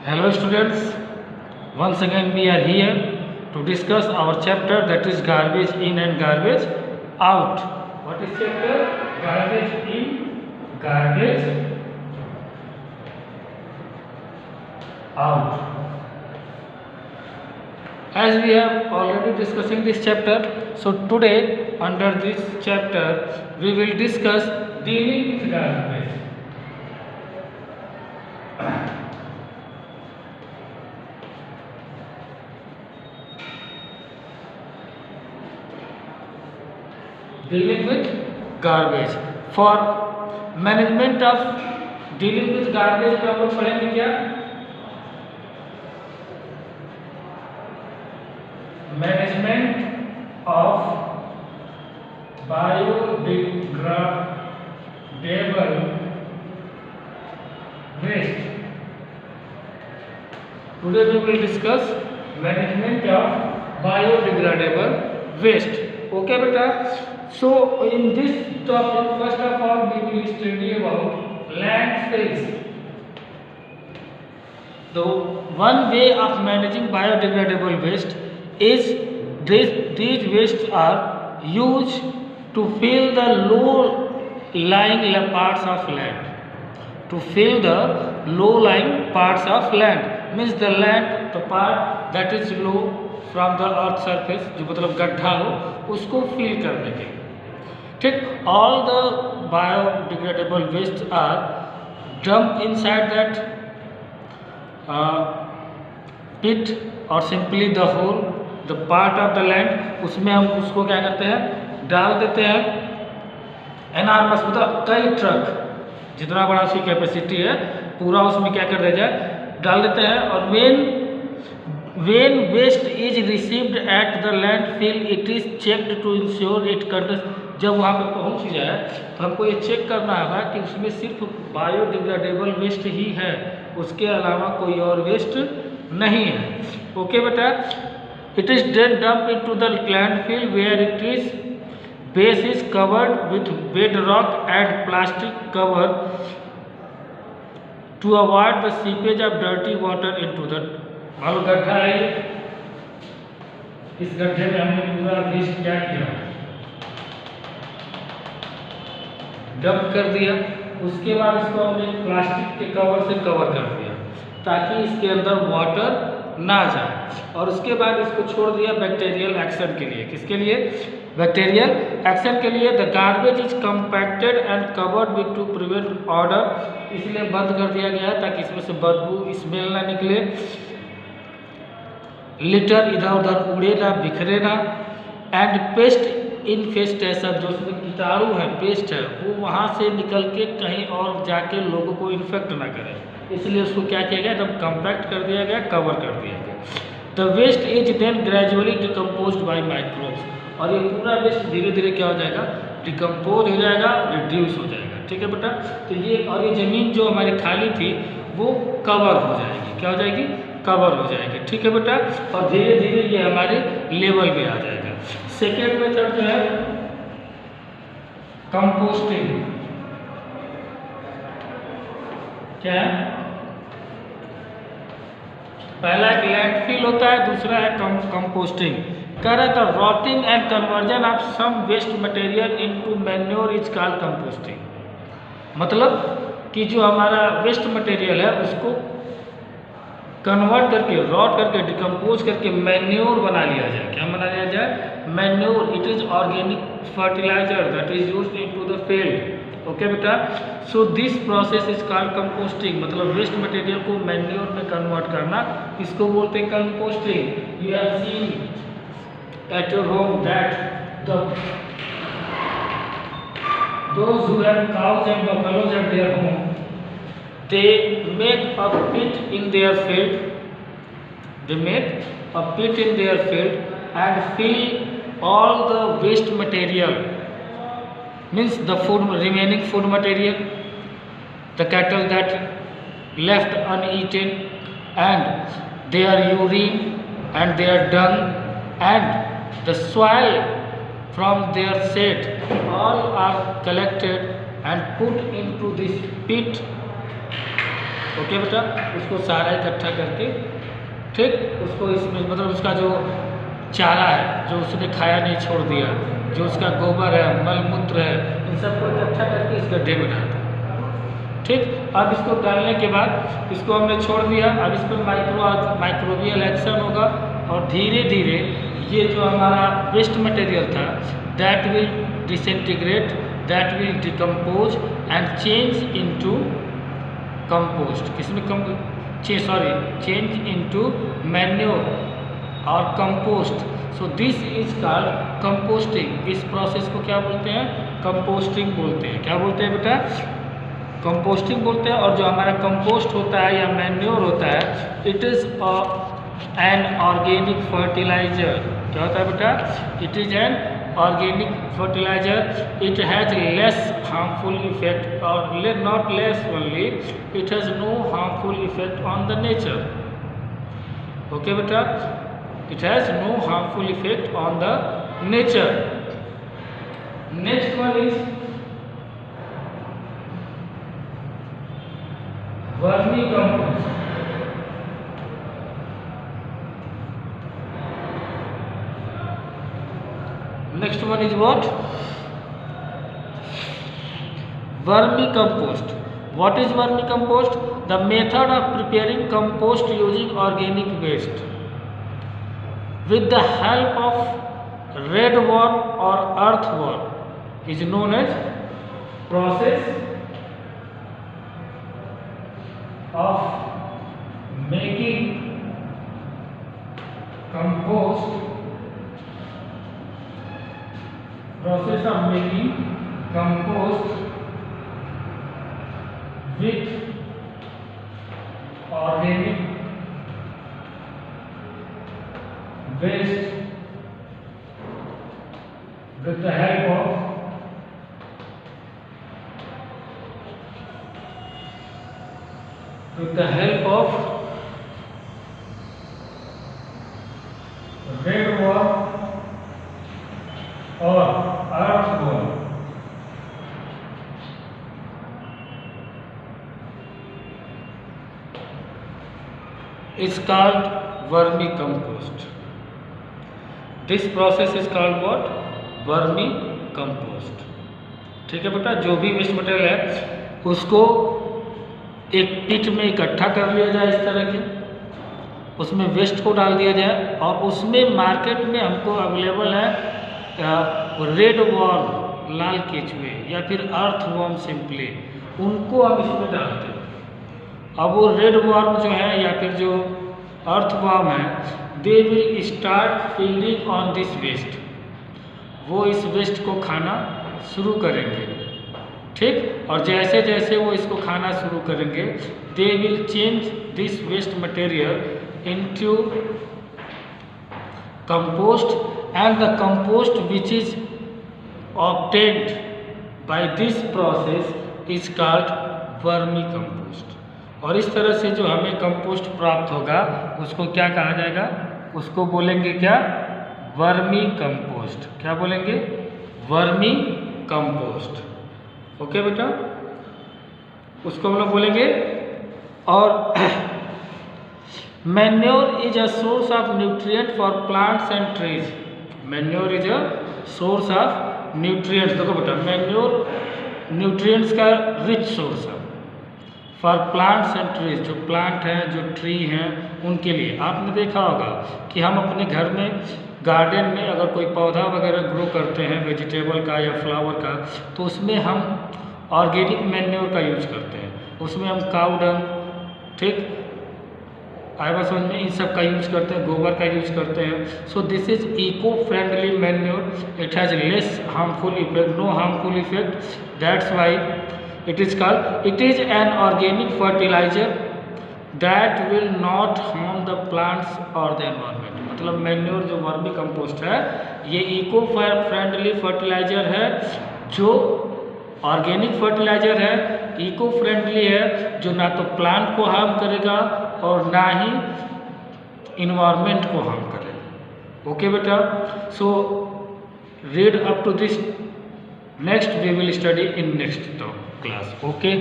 Hello students, once again we are here to discuss our chapter, that is garbage in and garbage out. What is chapter? Garbage in, garbage out. As we have already discussing this chapter, so today under this chapter we will discuss dealing with garbage. Dealing with garbage. For management of dealing with garbage में हम लोग पढ़ेंगे क्या? Management of biodegradable waste. Today we will discuss management of biodegradable waste. Okay beta. So in this topic, first of all we will study about landfills. The one way of managing biodegradable waste is these wastes are used to fill the low-lying parts of land. To fill the low-lying parts of land means the land, the part that is low from the earth surface, जो मतलब गड्ढा हो, उसको fill करने के लिए. ठीक, all the biodegradable wastes are dumped inside that pit or simply the whole the part of the land. उसमें हम उसको क्या करते हैं, डाल देते हैं. एनार्मस मतलब कई ट्रक, जितना बड़ा उसकी कैपेसिटी है पूरा उसमें क्या कर दिया जाए, डाल देते हैं. और when waste is received at the landfill, it is checked to ensure it contains. जब वहाँ पे पहुँच जाए तो हमको ये चेक करना होगा कि उसमें सिर्फ बायोडिग्रेडेबल वेस्ट ही है, उसके अलावा कोई और वेस्ट नहीं है. ओके बेटा. It is then dump into the landfill where it is base is covered with bed rock and plastic cover to avoid the seepage of dirty water into the. मान लो गड्ढा है, इस गड्ढे में हमने पूरा वेस्ट क्या किया, डंप कर दिया. उसके बाद इसको हमने प्लास्टिक के कवर से कवर कर दिया ताकि इसके अंदर वाटर ना जाए. और उसके बाद इसको छोड़ दिया बैक्टीरियल एक्शन के लिए. किसके लिए? बैक्टीरियल एक्शन के लिए. The garbage is compacted and covered with to prevent order. इसलिए बंद कर दिया गया है ताकि इसमें से बदबू स्मेल ना निकले, लिटर इधर उधर उड़े ना, बिखरे ना. एंड पेस्ट इन्फेस्टेशन, जो उसमें कीटाणु है, पेस्ट है, वो वहाँ से निकल के कहीं और जाके लोगों को इन्फेक्ट ना करे, इसलिए उसको क्या किया गया, एकदम कंपैक्ट कर दिया गया, कवर कर दिया गया. The waste is then gradually decomposed by microbes. और ये पूरा वेस्ट धीरे धीरे क्या हो जाएगा, डिकम्पोज हो जाएगा, रिड्यूस हो जाएगा. ठीक है बेटा. तो ये और ये ज़मीन जो हमारी खाली थी वो कवर हो जाएगी. क्या हो जाएगी? कवर हो जाएगी. ठीक है बेटा. और धीरे धीरे ये हमारे लेवल पे आ जाएगा. सेकेंड मेथड जो है कंपोस्टिंग. क्या है? पहला एक लैंडफिल होता है, दूसरा है कंपोस्टिंग. कह रहा था rotting and conversion of some waste material into manure is called composting. मतलब कि जो हमारा वेस्ट मटेरियल है उसको कन्वर्ट करके, रॉट करके, डिकम्पोज करके मैन्योर बना लिया जाए. क्या बना लिया जाए? Manure. It is organic fertilizer that is used into the field. Okay बेटा. So this process is called composting. मतलब वेस्ट मटेरियल को मैन्योर में कन्वर्ट करना, इसको बोलते हैं composting. You have seen at your home that those who have cows and buffaloes at their home, they make a pit in their field. They make a pit in their field and fill all the waste material, means the food, remaining food material, the cattle that left uneaten, and their urine and their dung and the soil from their shed, all are collected and put into this pit okay बेटा, उसको सारा इकट्ठा करके, ठीक, उसको इसमें मतलब उसका जो चारा है जो उसने खाया नहीं छोड़ दिया, जो उसका गोबर है, मल मूत्र है, इन सबको इकट्ठा करके इस गड्ढे में डालते हैं। ठीक, अब इसको डालने के बाद इसको हमने छोड़ दिया। अब इस पर माइक्रोबियल एक्शन होगा और धीरे धीरे ये जो हमारा वेस्ट मटेरियल था that will disintegrate, that will decompose and change into compost. किसमें चेंज इनटू मैन्योर और compost. So this is called composting. इस प्रोसेस को क्या बोलते हैं? कंपोस्टिंग बोलते हैं। क्या बोलते हैं बेटा? कंपोस्टिंग बोलते हैं। और जो हमारा कंपोस्ट होता है या मैन्योर होता है, it is an organic fertilizer. क्या होता है बेटा? It is an organic fertilizer. It has less harmful effect और not less only, it has no harmful effect on the nature. Okay बेटा, it has no harmful effect on the nature. Next one is vermicompost. Next one is what? Vermicompost. What is vermicompost? The method of preparing compost using organic waste with the help of redworm or earthworm is known as process of making compost, process of making compost with organic waste with the help of redworm or earthworm. It's called vermicompost. This process is called what? vermicompost. ठीक है बेटा, जो भी waste material है उसको एक पिट में इकट्ठा कर लिया जाए इस तरह के, उसमें वेस्ट को डाल दिया जाए और उसमें मार्केट में हमको अवेलेबल है रेड वॉर्म, लाल केचुए, या फिर अर्थ वॉर्म सिंपली, उनको हम इसमें डालते हैं। अब वो रेड वॉर्म जो है या फिर जो अर्थ वॉर्म है, they will start feeding on this waste. वो इस वेस्ट को खाना शुरू करेंगे। ठीक, और जैसे जैसे वो इसको खाना शुरू करेंगे, they will change this waste material into compost and the compost which is obtained by this process is called vermicompost. और इस तरह से जो हमें कंपोस्ट प्राप्त होगा उसको क्या कहा जाएगा? उसको बोलेंगे क्या? Vermi compost. क्या बोलेंगे? Vermi compost. ओके बेटा, उसको हम लोग बोलेंगे। और manure is a source of nutrient for plants and trees. Manure is a source of nutrients. देखो बेटा, मैन्योर न्यूट्रिएंट्स का रिच सोर्स है फॉर प्लांट्स एंड ट्रीज। जो प्लांट हैं, जो ट्री हैं, उनके लिए। आपने देखा होगा कि हम अपने घर में गार्डन में अगर कोई पौधा वगैरह ग्रो करते हैं वेजिटेबल का या फ्लावर का, तो उसमें हम ऑर्गेनिक मैन्योर का यूज करते हैं। उसमें हम काऊ डंग, ठीक, आया समझ में, इन सब का यूज करते हैं, गोबर का यूज करते हैं। So this is eco friendly manure, it has less harmful effect, no harmful effect, that's why it is called, it is an organic fertilizer that will not harm the plants or the environment। मतलब manure जो vermi compost है, ये eco friendly fertiliser है, जो organic fertiliser है, eco friendly है, जो ना तो प्लांट को हार्म करेगा और ना ही इन्वायरमेंट को हार्म करेगा। ओके बेटा, so read up to this. Next we will study in next class. Okay.